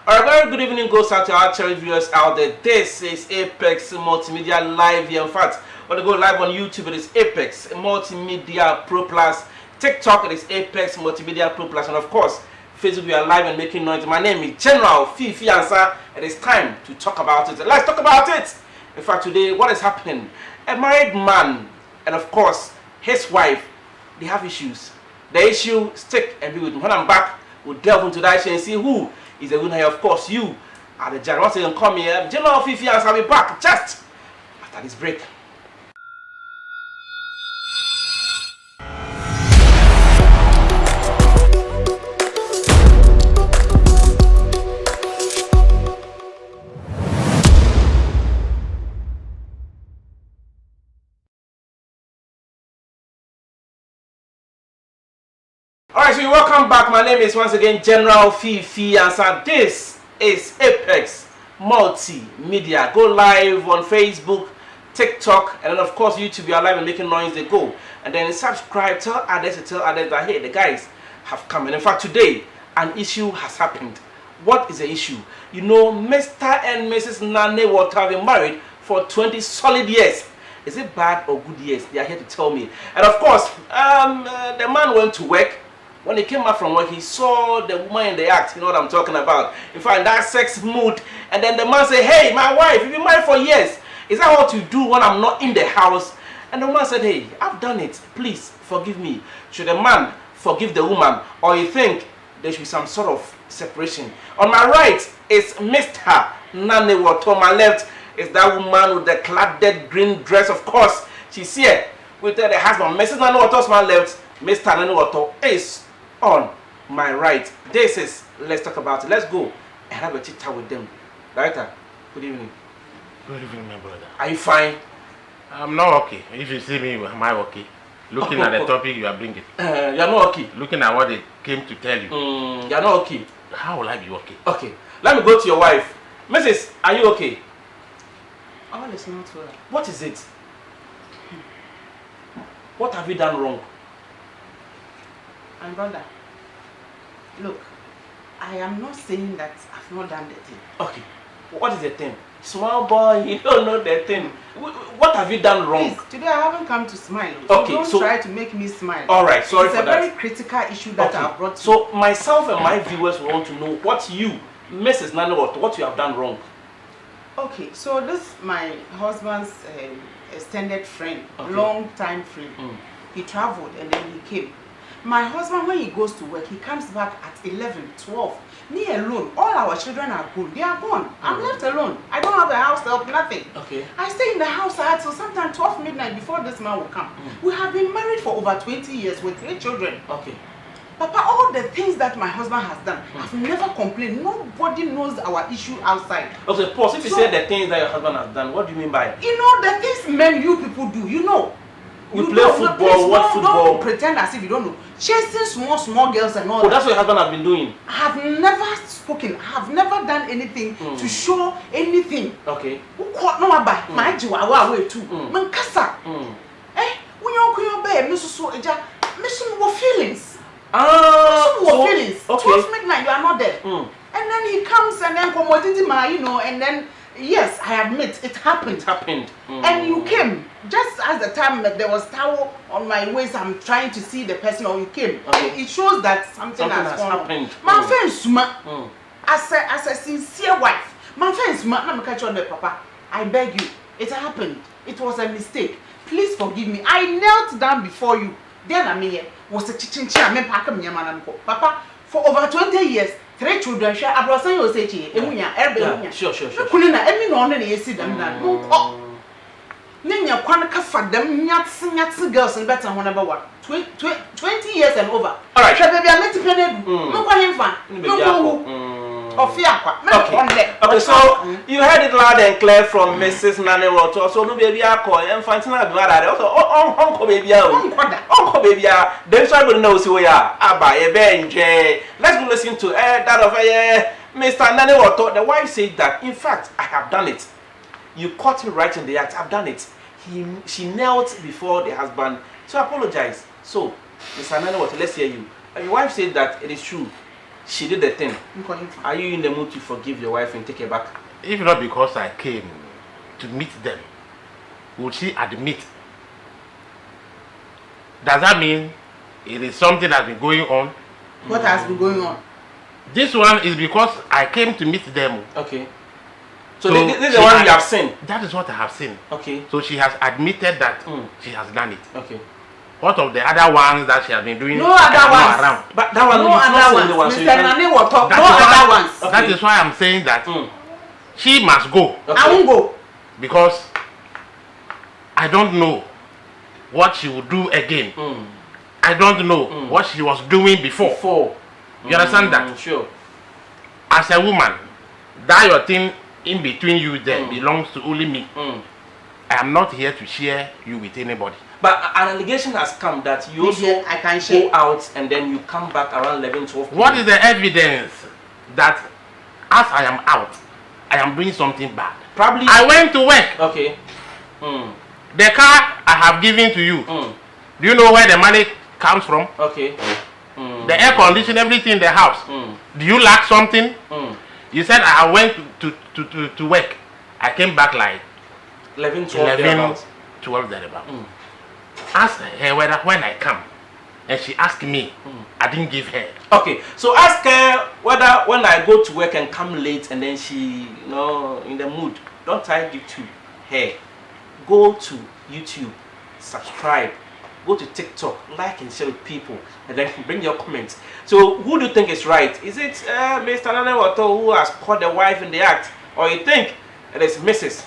Alright, very good evening goes out to our cherished viewers out there. This is Apex Multimedia Live here. In fact, when you go live on YouTube, it is Apex Multimedia Pro Plus. TikTok, it is Apex Multimedia Pro Plus. And of course, Facebook, we are live and making noise. My name is General Fifi Ansah. It is time to talk about it. Let's talk about it. In fact, today, what is happening? A married man and of course, his wife, they have issues. The issue, stick and be with me. When I'm back, we'll delve into that issue and see who is the winner here. Of course, you are the judge. Once again, come here. General Fifi Ansah will be back just after this break. Alright, so welcome back. My name is once again General Fifi Ansah. This is Apex Multimedia. Go live on Facebook, TikTok, and then of course YouTube. We are live and making noise. They go. And then subscribe, tell others that hey, the guys have come. And in fact, today an issue has happened. What is the issue? You know, Mr. and Mrs. Nane Water have been married for 20 solid years. Is it bad or good years? They are here to tell me. And of course, the man went to work. When he came back from work, he saw the woman in the act. You know what I'm talking about. In fact, that sex mood. And then the man said, hey, my wife, you've been married for years. Is that what you do when I'm not in the house? And the woman said, hey, I've done it. Please forgive me. Should the man forgive the woman? Or you think there should be some sort of separation? On my right is Mr. Nane Water. On my left is that woman with the cladded green dress. Of course, she's here with the husband. Mrs. Nane Water on my left. Mr. Nane Water is on my right. This is Let's Talk About It. Let's go and have a chit chat with them. Director, good evening. Good evening, my brother. Are you fine? I'm not okay. If you see me, am I okay? Looking at the topic you are bringing. You're not okay. Looking at what they came to tell you. You're not okay. How will I be okay? Okay. Let me go to your wife. Mrs., are you okay? All is not well. What is it? What have you done wrong? And brother, look, I am not saying that I've not done the thing. Okay. What is the thing? Small boy, you don't know the thing. What have you done wrong? Please, today I haven't come to smile. Okay, Don't try to make me smile. Alright, sorry for that. It's a very critical issue that Okay. I've brought to So myself and my viewers want to know what you, Mrs. Nane Water, what you have done wrong. Okay, so this my husband's extended friend, Okay. long time friend. He traveled and then he came. My husband, when he goes to work, he comes back at 11, 12. Me alone, all our children are gone. They are gone. I'm left alone. I don't have a house to help, nothing. Okay. I stay in the house until sometime 12 midnight before this man will come. We have been married for over 20 years with 3 children. Okay. Papa, all the things that my husband has done, I've never complained. Nobody knows our issue outside. Okay, pause. If you say the things that your husband has done, what do you mean by it? You know, the things men, you people do, you know. You play football, please, what football? Don't pretend as if you don't know. Chasing small girls and all Oh, that's what your husband has been doing? I have never spoken. I have never done anything to show anything. Okay. Who caught no about my jiwa way too. Man kasa. When you babe, Mrs. So eja, Mrs. feelings. So, feelings. okay. 12 midnight, you are not there. And then he comes and then commodity man, you know, and then yes, I admit it happened. It happened. And you came just as the time that there was towel on my waist. I'm trying to see the person, or you came. Okay. It shows that something has happened. My friend Suma, as a sincere wife, my friend Suma, let me catch you on the papa. I beg you, it happened. It was a mistake. Please forgive me. I knelt down before you. Then I mean, was a chichincha. Me pack me Papa, for over 20 years. 3 children share abrosan you say chi emunya erbe emunya Sure. kunina emi no na yesi dam na no nya kwan ka fa dam nyatse girls in better one number 1 20 years and over. All right, baby I met penedu no kwa himfa no Okay, so you heard it loud and clear from Mrs. Nane Water. So no baby akọ infantina bi wada de. So onko baby onko baby then so everybody knows who you are. Aba e be nje. Let's go listen to that of Mr. Nane Water. The wife said that in fact I have done it. You caught me right in the act. I've done it. She knelt before the husband to apologize. So Mr. Nane Water, let's hear you. And your wife said that it is true. she did the thing. Are you in the mood to forgive your wife and take her back? If not because I came to meet them, would she admit? Does that mean it is something that's been going on? What has been going on? This one is because I came to meet them. Okay. So this is the one you have seen? That is what I have seen. Okay. So she has admitted that she has done it. Okay. What of the other ones that she has been doing? No other ones. Around? But that one, no other ones. Mr. Nane will talk. No other ones. That is why I'm saying that she must go. Okay. I won't go. Because I don't know what she will do again. I don't know what she was doing before. You understand that? Sure. As a woman, that your thing in between you there belongs to only me. I am not here to share you with anybody. But an allegation has come that you also go out and then you come back around 11, 12 p.m. What is the evidence that as I am out, I am doing something bad? Probably. I went to work. Okay. The car I have given to you, do you know where the money comes from? Okay. The air condition, everything in the house. Do you lack something? You said I went to work. I came back like 11, 12 thereabout. Ask her whether when I come, and she asked me, I didn't give her. Okay, so ask her whether when I go to work and come late and then she, in the mood, don't try to give to her. Go to YouTube, subscribe, go to TikTok, like and share with people, and then bring your comments. So who do you think is right? Is it Mr. Nane Wato who has caught the wife in the act, or you think it is Mrs.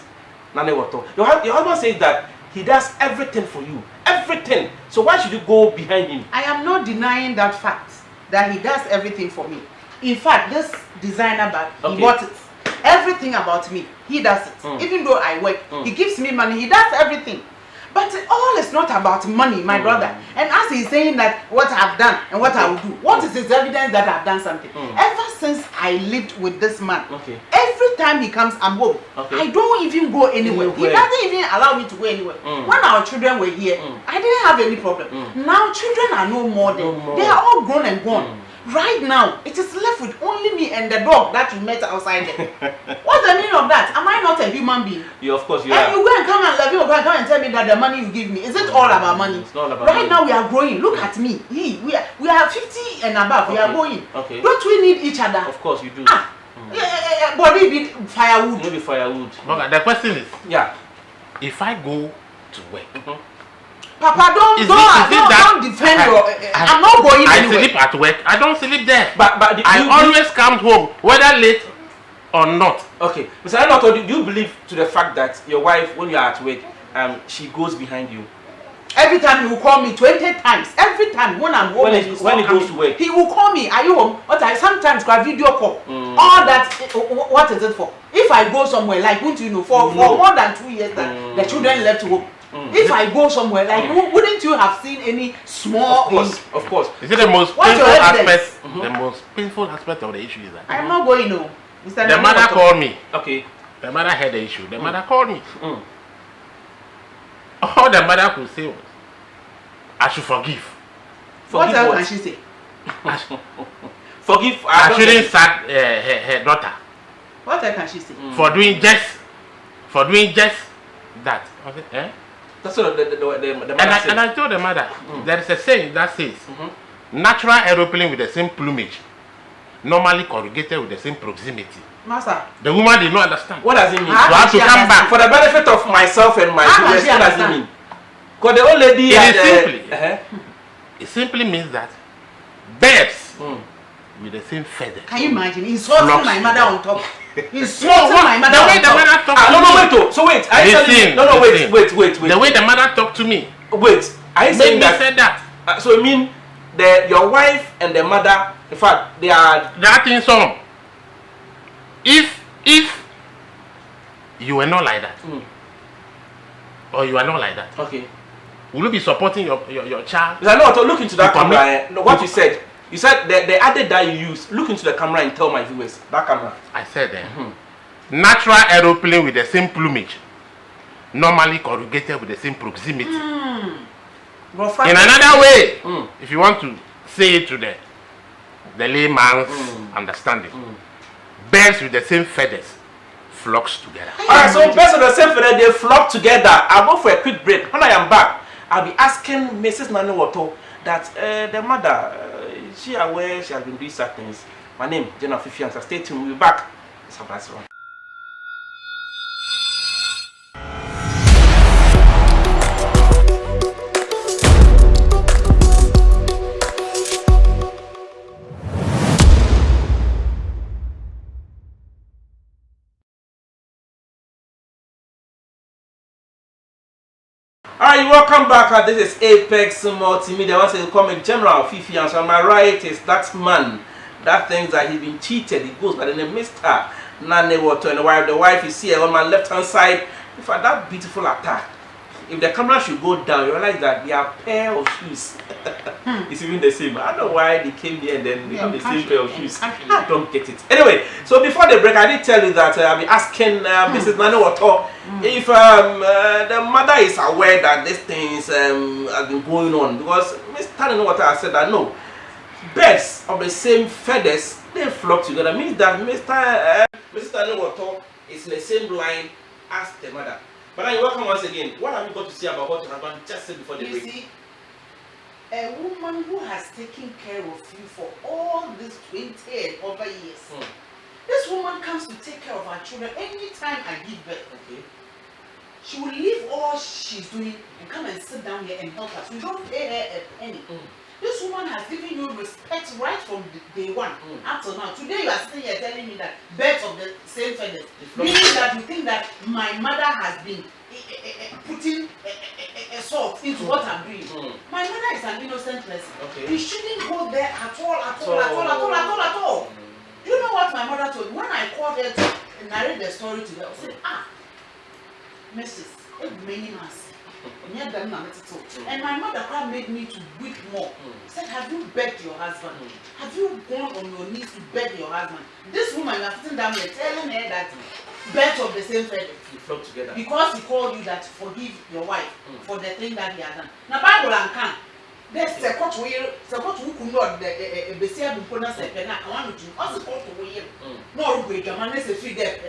Nane Wato? Your husband says that he does everything for you, everything. So why should you go behind him? I am not denying that fact, that he does everything for me. In fact, this designer bag, he bought it. Everything about me, he does it. Even though I work, he gives me money, he does everything. But all is not about money, my brother. And as he's saying that what I've done and what I will do, what is his evidence that I've done something? Ever since I lived with this man, every time he comes, I'm home. I don't even go anywhere. He doesn't even allow me to go anywhere. When our children were here, I didn't have any problem. Now children are no more there. They are all grown and gone. Right now, it is left with only me and the dog that you met outside there. What's the meaning of that? Am I not a human being? You, of course, you and are. You go and come and love you, go and come and tell me that the money you give me, is it all about money? It's not about right money. Now we are growing. Look at me. We are 50 and above. We are going. Okay. Don't we need each other? Of course you do. But we need firewood. Maybe firewood. Okay, the question is, if I go to work, Papa, don't defend your. I'm not going anywhere. I sleep at work. I don't sleep there. But I always come home, whether late or not. Okay, Mr. Nane, do you believe to the fact that your wife, when you are at work, she goes behind you? Every time he will call me 20 times. Every time when I'm home, when he goes to work, he will call me. Are you home? What I sometimes call video call. All that. What is it for? If I go somewhere, like wouldn't you know, for more than 2 years that the children left home. If I go somewhere, like wouldn't you have seen any small? Of course. Is it the most painful aspect? The most painful aspect of the issue is that I'm not going no. The mother called me. Okay. The mother had the issue. The mother called me. All the mother could say was, I should forgive. What else can she say? Forgive. I shouldn't sack her daughter. What else can she say? For doing just that. Okay. That's what the mother said. And I told the mother, there is a saying that says, natural aeroplane with the same plumage, normally corrugated with the same proximity. Master. The woman did not understand. What does it mean? So I have to come back. For the benefit of myself and my viewers, what does it mean? Because the old lady it simply means that birds with the same feather. Can you imagine? Insulting my mother on top. Insulting my mother the way on the top. mother talked to me. So wait. Wait. The way the mother talked to me. Wait. I saying that? Said that. So I mean, your wife and the mother, in fact, they are. That in some. If you were not like that, or you are not like that, okay, will you be supporting your child? I know. To look into that camera. What you said. You said the added that you use. Look into the camera and tell my viewers that camera. I said natural aeroplane with the same plumage, normally corrugated with the same proximity. In another way, if you want to say it to the the layman's understanding. Birds with the same feathers flocks together. Alright, so birds with the same feather, they flock together. I'll go for a quick break. When I am back, I'll be asking Mrs. Nani Wato that the mother, is she aware she has been doing certain things? My name, General Fifi, and stay tuned. We'll be back. Let's have that one. Alright, welcome back. This is Apex Multimedia. Once again, comment General Fifi, and so on my right is that man that thinks that he's been cheated. He goes by the name Mr. Nane Water, and the wife is here on my left hand side. In fact, that beautiful attack. If the camera should go down, you realize that they are pair of shoes. It's even the same. I don't know why they came here and then they got the same pair of shoes. I don't get it. Anyway, so before the break, I did tell you that I'll be asking Mrs. Nane Water if the mother is aware that these things have been going on, because Mr. Nane Water has said that no, birds of the same feathers, they flock together. Means that Mr. Nane Water is in the same line as the mother. But now you're welcome once again. What have you got to say about what happened just said before the break? You see, a woman who has taken care of you for all these 20 and over years. This woman comes to take care of her children anytime I give birth. Okay. She will leave all she's doing and come and sit down here and help us. We don't pay her a penny. This woman has given you respect right from day one up till now. Today you are sitting here telling me that birds of the same feathers, meaning that you think that my mother has been putting a salt into what I'm doing. My mother is an innocent person. Okay. You shouldn't go there at all. You know what my mother told me? When I called her to narrate the story to her, I said, Mrs. Many months. And my mother made me to weep more. Said, have you begged your husband? Have you gone on your knees to beg your husband? This woman was sitting down there telling her that birds of the same feather flock together. Because he called you that forgive your wife for the thing that he has done. Now Bible and can. There's a court where who could not the Bessia Bupona said, I want to also call to where no break a man is a free death.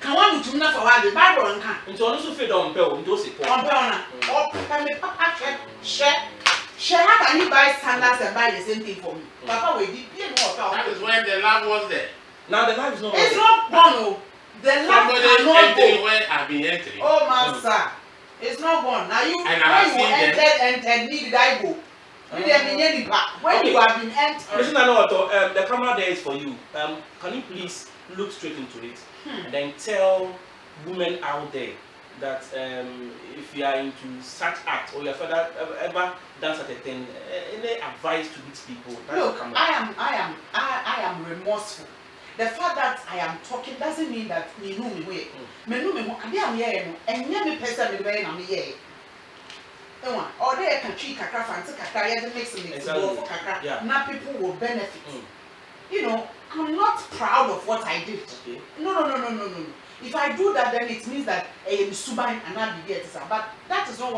Can one to enough for the Bible and can. And also feed on Bell, those on Bell, or can me papa share. How can you buy standards and buy the same thing for me? Papa will be paying more. That is when the love was there. Now the life is not. It's not gone. The love cannot go. Where I've been entering. Oh, master, it's not gone. Now you, when you entered, me did I go? When you have been entered. Listen, I know the camera there is for you. Can you please look straight into it and then tell women out there that if you are into such act or you have ever done such a thing, any advice to these people? Look, I am remorseful. The fact that I am talking doesn't mean that me know me way. Me know me mo ade am here no enye me person me way na me here. Enwa, or there can treat kakra fancy kakra ya dey mix go for kakra. Now people will benefit. You know, I'm not proud of what I did. Okay. No. If I do that, then it means that I am subai and not be here. But that is not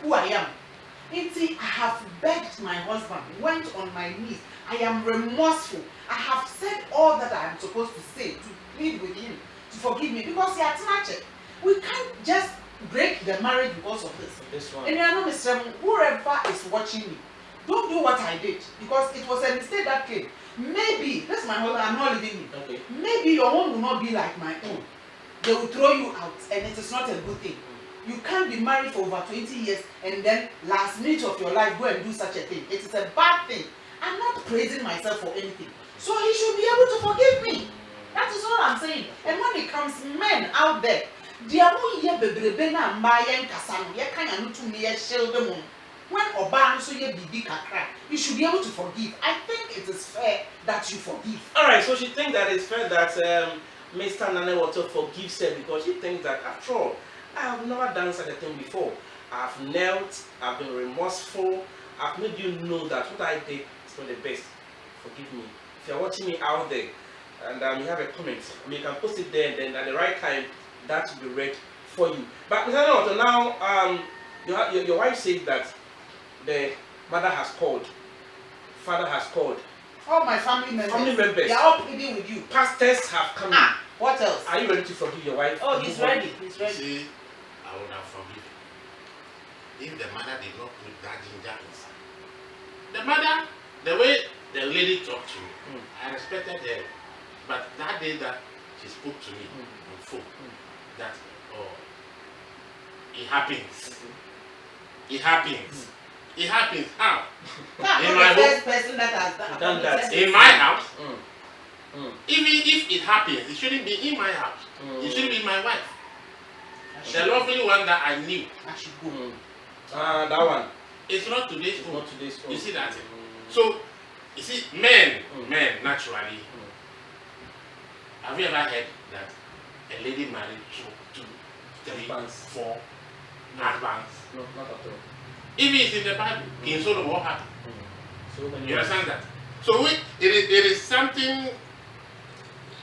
who I am. I have begged my husband, went on my knees. I am remorseful. I have said all that I am supposed to say to plead with him to forgive me because he has snatched it. We can't just break the marriage because of this. And you know, Mr. Whoever is watching me, don't do what I did because it was a mistake that came. Maybe, that's my husband, I'm not leaving you. Okay. Maybe your own will not be like my own. They will throw you out and it is not a good thing. You can't be married for over 20 years and then last minute of your life go and do such a thing. It is a bad thing. I'm not praising myself for anything. So he should be able to forgive me. That is all I'm saying. And when it comes men out there, when Oban so ye bibi kakra, you should be able to forgive. I think it is fair that you forgive. Alright, so she thinks that it's fair that Mr. Nane Water forgives her because she thinks that after all, I have never done such a thing before. I've knelt, I've been remorseful, I've made you know that what I did is not the best. Forgive me. If you're watching me out there and you have a comment, you can post it there and then at the right time that will be read for you. But Mr. Nane Water, now your wife says that the mother has called, father has called All my family members. Family members. They are all pleading with you. Pastors have come in. What else? Are you ready to forgive your wife? Oh, he's ready. He's ready. See, I would have forgiven if the mother did not put that ginger inside. The mother, the way the lady talked to me, I respected her. But that day that she spoke to me on phone, that it happens. It happens. It happens. How? In my first person that has done that. In my house. Even if it happens, it shouldn't be in my house. It shouldn't be my wife. The lovely one that I knew. I should go. That one. It's not today's home. Not today's home. You see that? So, you see, men naturally. Have you ever heard that a lady married 2, 3, 4 husbands? No, not at all. Even it's in the Bible, in Solomon, what happened? You understand that? So it is something.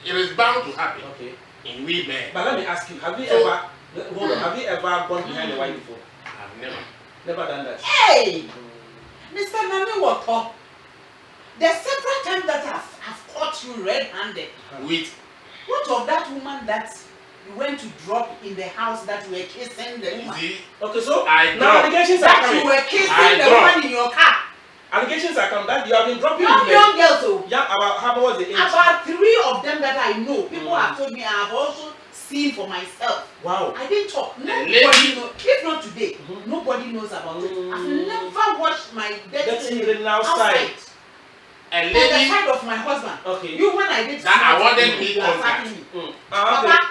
It is bound to happen. Okay. In we men. But let me ask you: have you ever? Hold on. Have you ever gone behind the wife before? I've never done that. Hey, Mr. Nani Water. There's several times that I've caught you red-handed. With what of that woman that you went to drop in the house that you were kissing the woman? Okay, so now allegations are that coming. You were kissing the woman in your car. Allegations are coming that you have been dropping young girls. So yeah, about how was the age? About 3 of them that I know. People have told me. I have also seen for myself. Wow. I didn't talk. Nobody knows. If not today, nobody knows about it. I've never washed my dirty outside. A lady, on the side of my husband. Okay. You when I did that awarded me contract.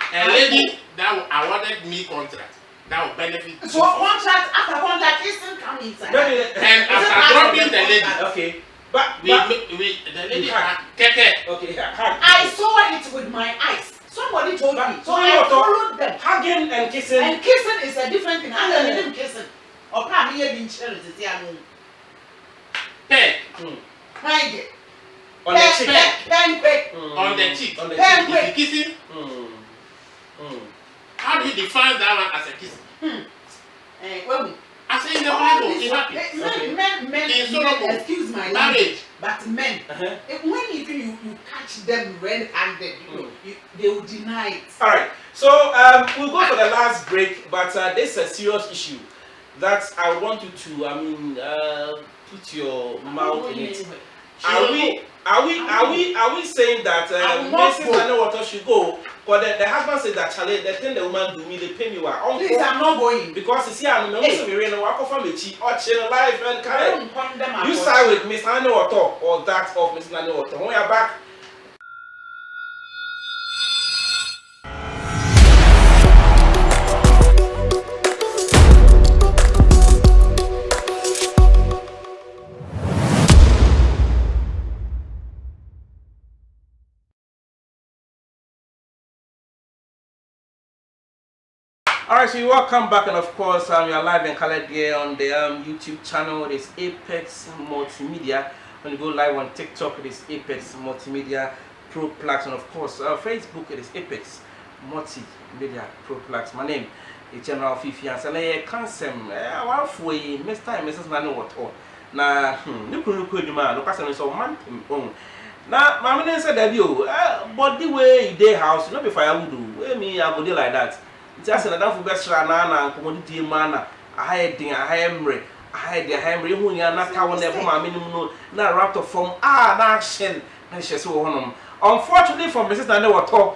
A lady that awarded me contract. That will benefit. So contract after contract isn't coming inside. And after dropping the lady. Okay. But the lady had keke. Okay. I saw it with my eyes. Somebody told me. So I followed them. Hugging and kissing. And kissing is a different thing. I didn't kissing. Or probably being children to see Peg. Kind on the cheek. On the cheek. On the cheek. Is he kissing? How do you define that one as a kissing? I say in the Bible, it happens. Men, excuse my language, but men, when even you catch them red-handed, they will deny it. All right, so we'll go for the last break, but this is a serious issue that I want you to, put your mouth in it. Are we saying that Mrs. Nani should go? But the husband said that Charlie, the thing the woman do me, they pay me well. Please, I'm not going. Because you see, I'm also very walk off me cheap or chill life and carry. You side with Miss Nani or that of Miss Nani. When we are back. Alright, so you welcome back, and of course you are live and colored here on the YouTube channel. It is Apex Multimedia. When you go live on TikTok, it is Apex Multimedia Pro Plus, and of course Facebook, it is Apex Multimedia Pro Plus. My name is General Fifi, and I can't say one for Mr. and Mrs. Nani Water. Now, you could do man, look at some so man. Now, my man said that you, but the way they house, not before I would do, me I would do like that. Just another for best rana, commodity manner. I had the hammer, I had the hammer, who are not town never my minimum, not wrapped up from action, and she saw one. Unfortunately, for Mrs. Nani Water,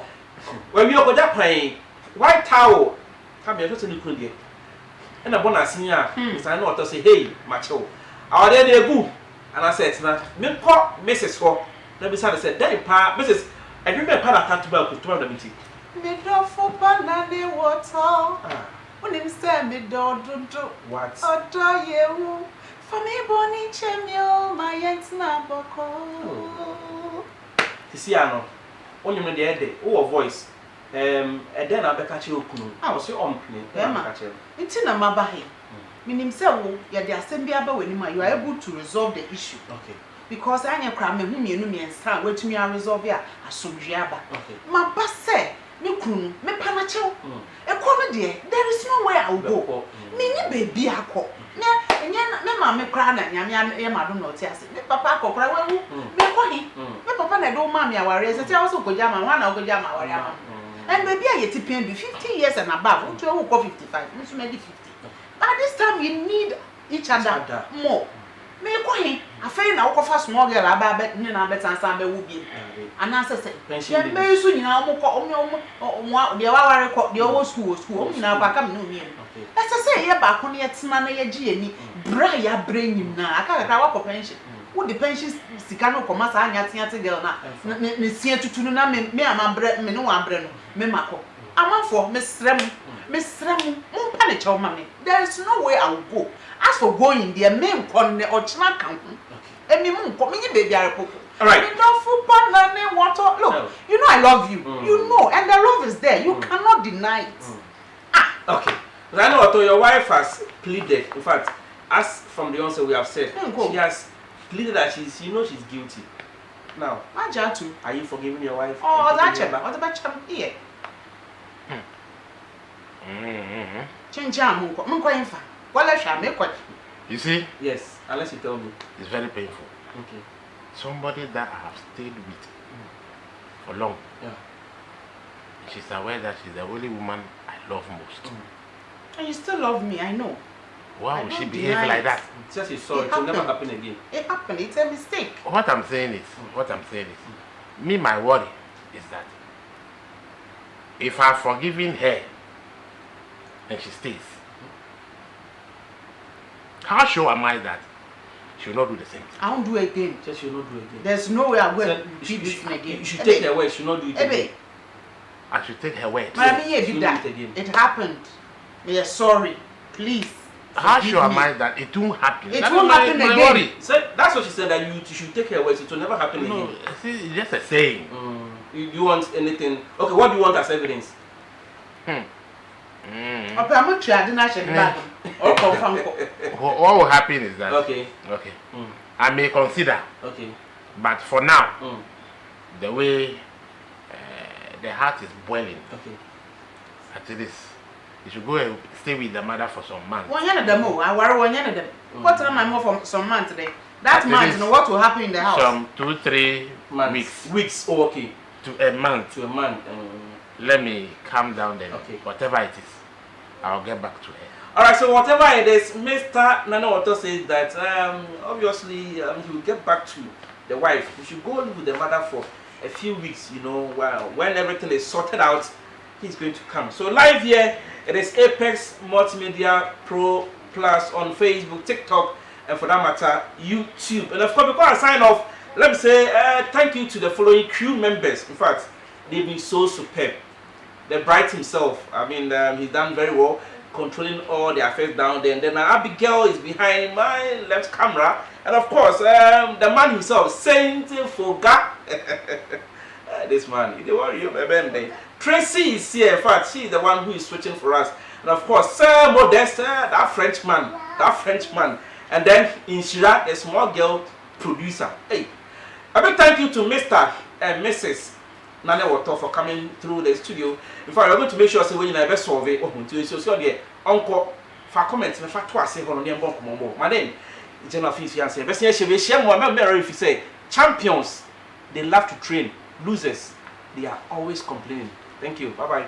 when we are going to pay white towel, come here, just a little bit. And a bonus here, Mr. Nani Water say, hey, macho, are they go? And I said, me call Mrs. Ho. Let me say, then, pa, Mrs. I remember Pana can't to the meeting. Me do for Nani Water. When him say me do. What? Odo you. For me boni chemio my yanks na boko. You see, I know. When you know the other, oh voice. And then I be catch you kunu. I was your own plane. It's in a mabahi. Meaning so ya the assembly aba when you are able to resolve the issue. Okay. Because I am cram whom you know me and stand wait me resolve ya asomdriaba. Okay. My boss say me kunu me panacho. E come there is no way I will go. Me ni baby akọ. Me mama me cry na nyame ya madu no ti ase me papa kokora wewu me ko hi me papa na do mama aware se ti also goja ma wana goja ma aware ama and baby a yeti pen be 50 years and above unto who go 55 me so me 50 but this time you need each other more me ko hi afei na wo fa small girl aba be ni na betan san be wo bi ana se ye me so nyina wo ko omo de wa ware ko de wo school o nyina kwa kam no mi ese se ye ba ko ne yetima na ye gi ani bra ya bra nyim na aka ka wa ko pension wo the pension sika no koma sa anya tia girl na ne sia tutunu na me ama bra me no wa bra no me mako amafo me srem mo pa ne chew ma me there is no way I will go as for going there me nkon ne o china kan ho emi mo nkon me baby arepo all right me don't football na ne water look no. You know I love you you know and the love is there you cannot deny it okay I know what your wife has pleaded. In fact, as from the onset we have said, she has pleaded that she's guilty. Now, are you forgiving your wife? Oh, that's it. What about here? You see? Yes, unless you tell me. It's very painful. Okay. Somebody that I have stayed with for long. Yeah. She's aware that she's the only woman I love most. And you still love me, I know. Why would she behave like that? Just is sorry, it will never happen again. It happened, it's a mistake. What I'm saying is, me, my worry is that if I've forgiven her and she stays, how sure am I that she will not do the same? I won't do it again. Just she will not do it again. There's no way I'm going to repeat this again. You should take her word, she will not do it again. I should take her word. It happened. We are sorry. Please. How sure am I that it won't happen? It won't happen again. So that's what she said, that you should take her words. It will never happen again. See, it's just a saying. You want anything? Okay, what do you want as evidence? What will happen is that okay. I may consider. Okay. But for now, the way the heart is boiling. Okay. At this. You should go and stay with the mother for some months. What's my mom for some months today? That month, you know what will happen in the house? Some 2-3 weeks. Weeks, oh, okay. To a month. Let me calm down then. Okay. Whatever it is, I'll get back to her. Alright, so whatever it is, Mr. Nana Otto says that obviously he will get back to the wife. He should go live with the mother for a few weeks, you know, when everything is sorted out, he's going to come. So live here, it is Apex Multimedia Pro Plus on Facebook, TikTok, and for that matter, YouTube. And of course, before I sign off, let me say thank you to the following crew members. In fact, they've been so superb. The Bright himself, I mean, he's done very well, controlling all the affairs down there. And then Abigail is behind my left camera. And of course, the man himself, Saint Foga. This man, you don't worry, baby. Tracy is here. In fact, she is the one who is switching for us. And of course, Sir Modeste, that Frenchman. And then Inshira, the small girl producer. Hey, a big thank you to Mr. and Mrs. Nana Water for coming through the studio. In fact, we're going to make sure when you never solve it, uncle for comments, in fact, twice say my name is General Fiance. If you say champions, they love to train. Losers, they are always complaining. Thank you. Bye bye.